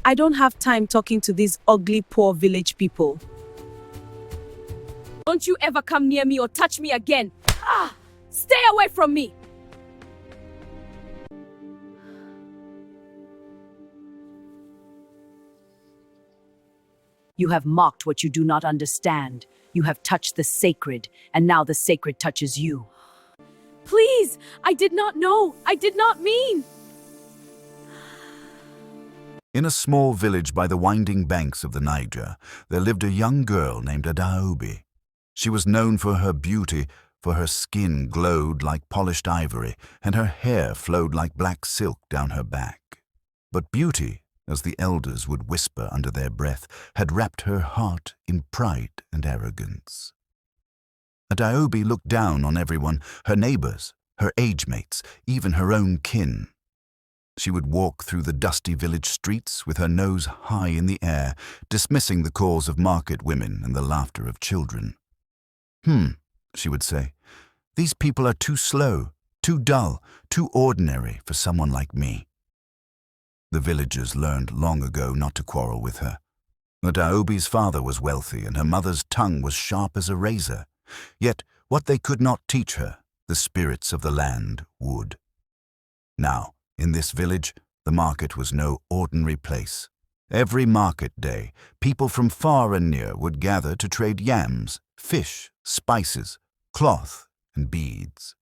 I don't have time talking to these ugly, poor village people. Don't you ever come near me or touch me again. Stay away from me. You have mocked what you do not understand. You have touched the sacred, and now the sacred touches you. Please, I did not know. I did not mean. In a small village by the winding banks of the Niger, there lived a young girl named Adaobi. She was known for her beauty, for her skin glowed like polished ivory, and her hair flowed like black silk down her back. But beauty, as the elders would whisper under their breath, had wrapped her heart in pride and arrogance. Adaobi looked down on everyone, her neighbors, her age-mates, even her own kin. She would walk through the dusty village streets with her nose high in the air, dismissing the calls of market women and the laughter of children. She would say, "These people are too slow, too dull, too ordinary for someone like me." The villagers learned long ago not to quarrel with her. Adaobi's father was wealthy and her mother's tongue was sharp as a razor. Yet what they could not teach her, the spirits of the land would. Now, in this village, the market was no ordinary place. Every market day, people from far and near would gather to trade yams, fish, spices, cloth, and beads.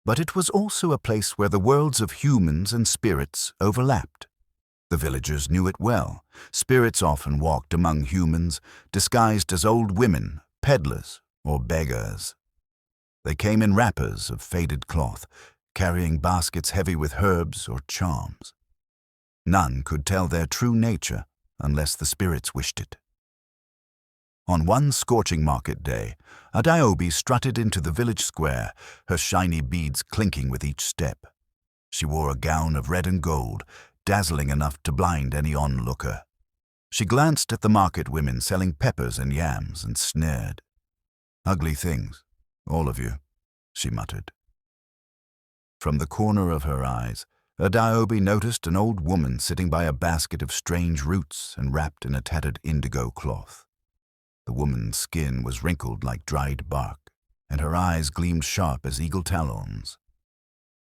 But it was also a place where the worlds of humans and spirits overlapped. The villagers knew it well. Spirits often walked among humans, disguised as old women, peddlers, or beggars. They came in wrappers of faded cloth, carrying baskets heavy with herbs or charms. None could tell their true nature unless the spirits wished it. On one scorching market day, Adaobi strutted into the village square, her shiny beads clinking with each step. She wore a gown of red and gold, dazzling enough to blind any onlooker. She glanced at the market women selling peppers and yams and sneered. "Ugly things, all of you," she muttered. From the corner of her eyes, Adaobi noticed an old woman sitting by a basket of strange roots and wrapped in a tattered indigo cloth. The woman's skin was wrinkled like dried bark, and her eyes gleamed sharp as eagle talons.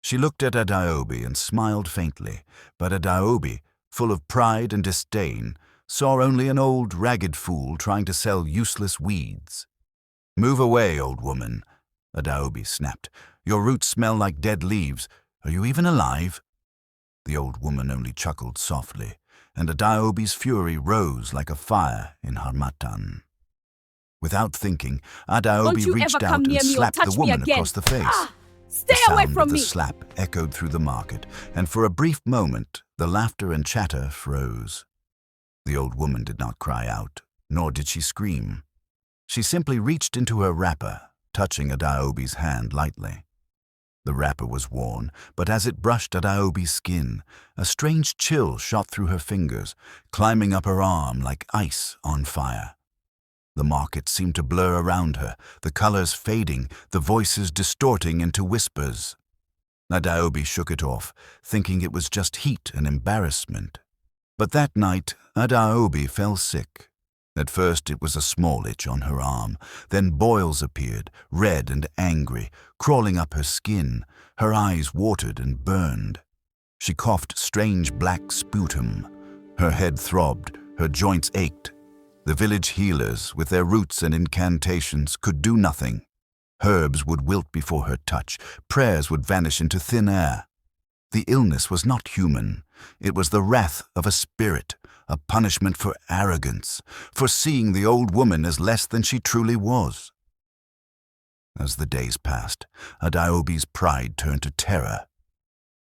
She looked at Adaobi and smiled faintly, but Adaobi, full of pride and disdain, saw only an old, ragged fool trying to sell useless weeds. "Move away, old woman," Adaobi snapped. "Your roots smell like dead leaves. Are you even alive?" The old woman only chuckled softly, and Adaobi's fury rose like a fire in Harmattan. Without thinking, Adaobi reached out and slapped the woman across the face. Stay away from me. The slap echoed through the market, and for a brief moment, the laughter and chatter froze. The old woman did not cry out, nor did she scream. She simply reached into her wrapper, touching Adaobi's hand lightly. The wrapper was worn, but as it brushed Adaobi's skin, a strange chill shot through her fingers, climbing up her arm like ice on fire. The market seemed to blur around her, the colors fading, the voices distorting into whispers. Adaobi shook it off, thinking it was just heat and embarrassment. But that night, Adaobi fell sick. At first it was a small itch on her arm, then boils appeared, red and angry, crawling up her skin. Her eyes watered and burned. She coughed strange black sputum. Her head throbbed, her joints ached. The village healers, with their roots and incantations, could do nothing. Herbs would wilt before her touch, prayers would vanish into thin air. The illness was not human. It was the wrath of a spirit, a punishment for arrogance, for seeing the old woman as less than she truly was. As the days passed, Adaobi's pride turned to terror.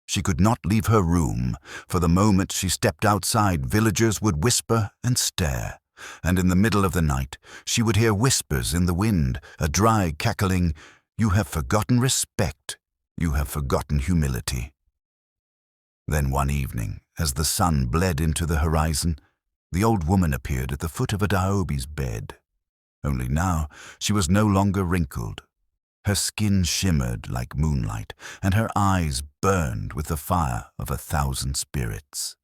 She could not leave her room, for the moment she stepped outside, villagers would whisper and stare. And in the middle of the night, she would hear whispers in the wind, a dry cackling, "You have forgotten respect, you have forgotten humility." Then one evening, as the sun bled into the horizon, the old woman appeared at the foot of Adaobi's bed. Only now she was no longer wrinkled. Her skin shimmered like moonlight, and her eyes burned with the fire of 1,000 spirits.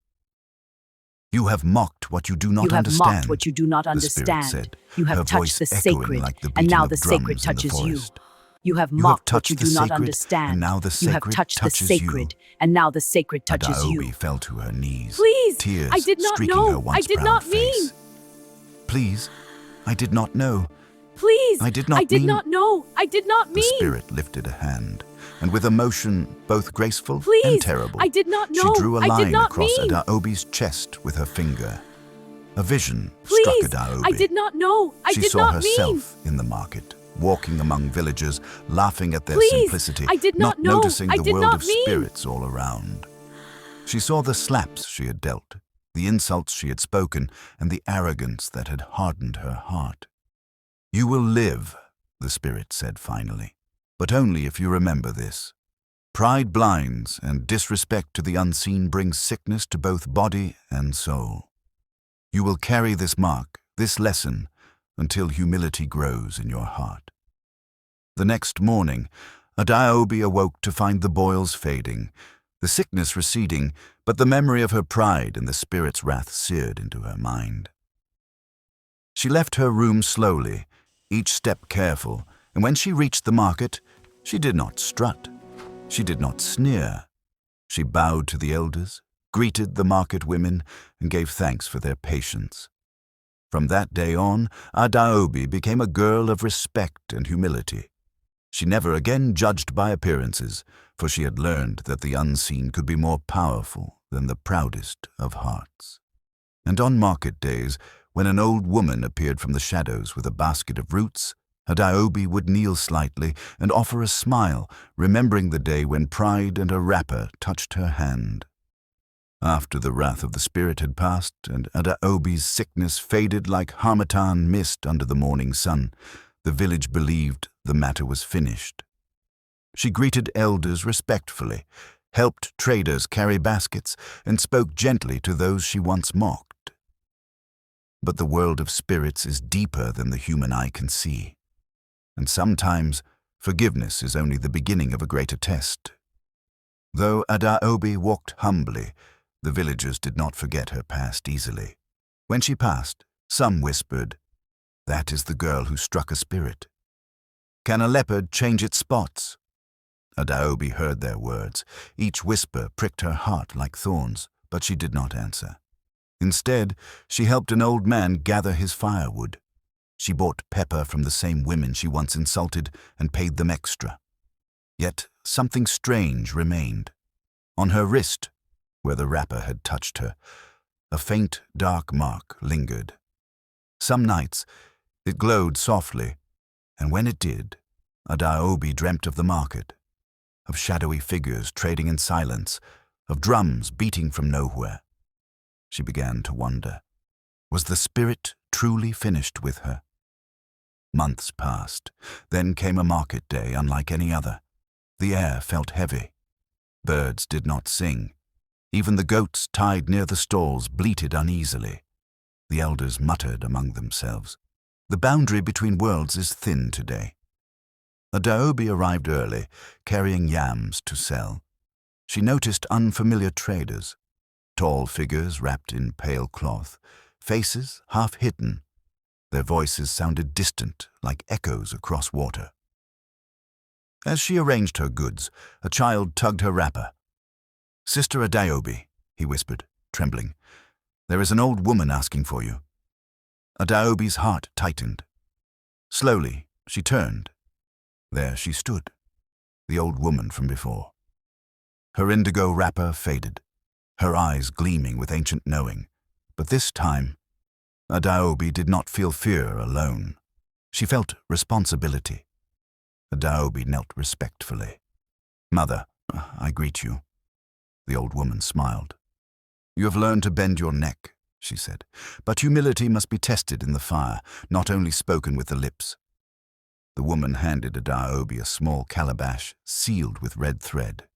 You have mocked what you do not You have understand. mocked what you do not the spirit understand. said, You have her touched voice the echoing sacred, like the and beating now of the sacred drums in the touches you. forest. You have You have mocked what touched you the do not sacred, understand. and now the You have sacred touched the touches you. sacred, and now the sacred touches you. Adaobi fell to her knees, Please, tears I did not streaking know. her once I did proud not face. mean. Please, I did not know. Please, I did not I did mean- not know. I did not mean. The spirit lifted a hand, and with a motion both graceful and Please, terrible, I did not she know. drew a I did line not across mean. Adaobi's chest with her finger. A vision Please, struck Adaobi. I did not know. I She did saw not herself in the market, walking among villagers, laughing at their Please, simplicity, I did not know. noticing I the did world not of mean. spirits all around. She saw the slaps she had dealt, the insults she had spoken, and the arrogance that had hardened her heart. You will live, the spirit said finally, but only if you remember this. Pride blinds, and disrespect to the unseen brings sickness to both body and soul. You will carry this mark, this lesson, until humility grows in your heart. The next morning, Adaobi awoke to find the boils fading, the sickness receding, but the memory of her pride and the spirit's wrath seared into her mind. She left her room slowly, each step careful, and when she reached the market, she did not strut. She did not sneer. She bowed to the elders, greeted the market women, and gave thanks for their patience. From that day on, Adaobi became a girl of respect and humility. She never again judged by appearances, for she had learned that the unseen could be more powerful than the proudest of hearts. And on market days, when an old woman appeared from the shadows with a basket of roots, Adaobi would kneel slightly and offer a smile, remembering the day when pride and a wrapper touched her hand. After the wrath of the spirit had passed and Adaobi's sickness faded like harmattan mist under the morning sun, the village believed the matter was finished. She greeted elders respectfully, helped traders carry baskets, and spoke gently to those she once mocked. But the world of spirits is deeper than the human eye can see, and sometimes forgiveness is only the beginning of a greater test. Though Adaobi walked humbly, the villagers did not forget her past easily. When she passed, some whispered, "That is the girl who struck a spirit. Can a leopard change its spots?" Adaobi heard their words. Each whisper pricked her heart like thorns, but she did not answer. Instead, she helped an old man gather his firewood. She bought pepper from the same women she once insulted and paid them extra. Yet something strange remained. On her wrist, where the wrapper had touched her, a faint, dark mark lingered. Some nights, it glowed softly, and when it did, Adaobi dreamt of the market, of shadowy figures trading in silence, of drums beating from nowhere. She began to wonder, was the spirit truly finished with her? Months passed. Then came a market day unlike any other. The air felt heavy. Birds did not sing. Even the goats tied near the stalls bleated uneasily. The elders muttered among themselves. The boundary between worlds is thin today. Adaobi arrived early, carrying yams to sell. She noticed unfamiliar traders, tall figures wrapped in pale cloth, faces half hidden. Their voices sounded distant, like echoes across water. As she arranged her goods, a child tugged her wrapper. "Sister Adaobi," he whispered, trembling, "there is an old woman asking for you." Adaobi's heart tightened. Slowly, she turned. There she stood, the old woman from before. Her indigo wrapper faded, her eyes gleaming with ancient knowing. But this time, Adaobi did not feel fear alone. She felt responsibility. Adaobi knelt respectfully. "Mother, I greet you." The old woman smiled. "You have learned to bend your neck," she said, "but humility must be tested in the fire, not only spoken with the lips." The woman handed Adaobi a small calabash sealed with red thread.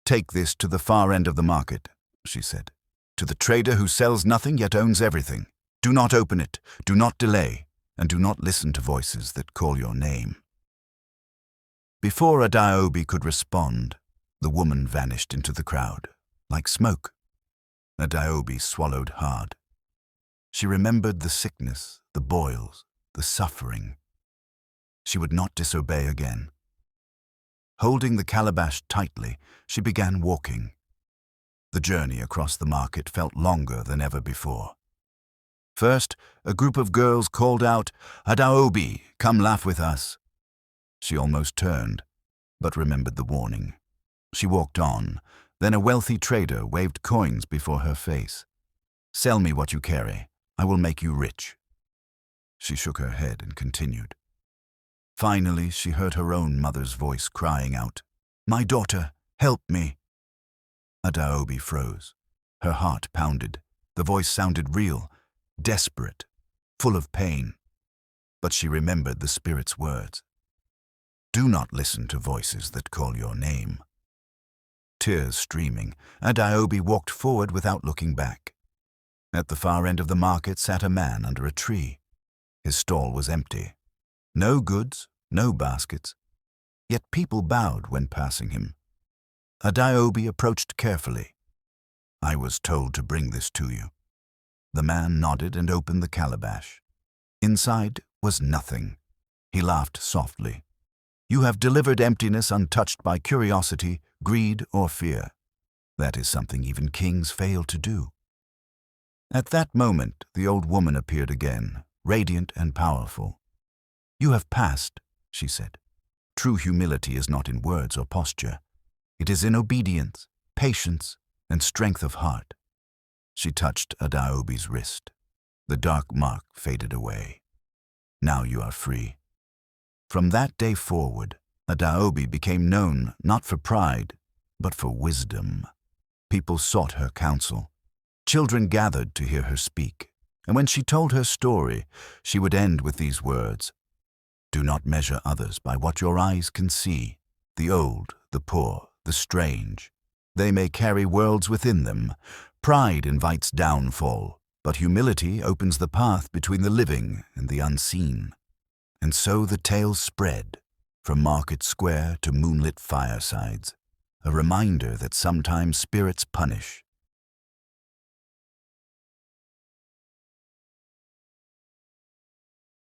"Take this to the far end of the market," she said, "to the trader who sells nothing yet owns everything. Do not open it, do not delay, and do not listen to voices that call your name." Before Adaobi could respond, the woman vanished into the crowd, like smoke. Niobe swallowed hard. She remembered the sickness, the boils, the suffering. She would not disobey again. Holding the calabash tightly, she began walking. The journey across the market felt longer than ever before. First, a group of girls called out, "Niobe, come laugh with us." She almost turned, but remembered the warning. She walked on. Then a wealthy trader waved coins before her face. "Sell me what you carry. I will make you rich." She shook her head and continued. Finally, she heard her own mother's voice crying out, "My daughter, help me." Niobe froze. Her heart pounded. The voice sounded real, desperate, full of pain. But she remembered the spirit's words. "Do not listen to voices that call your name." Tears streaming, Niobe walked forward without looking back. At the far end of the market sat a man under a tree. His stall was empty. No goods, no baskets. Yet people bowed when passing him. Niobe approached carefully. "I was told to bring this to you." The man nodded and opened the calabash. Inside was nothing. He laughed softly. "You have delivered emptiness untouched by curiosity, greed, or fear. That is something even kings fail to do." At that moment, the old woman appeared again, radiant and powerful. "You have passed," she said. "True humility is not in words or posture. It is in obedience, patience, and strength of heart." She touched Niobe's wrist. The dark mark faded away. "Now you are free." From that day forward, Niobe became known not for pride, but for wisdom. People sought her counsel. Children gathered to hear her speak. And when she told her story, she would end with these words: "Do not measure others by what your eyes can see. The old, the poor, the strange. They may carry worlds within them. Pride invites downfall, but humility opens the path between the living and the unseen." And so the tales spread, from market square to moonlit firesides, a reminder that sometimes spirits punish,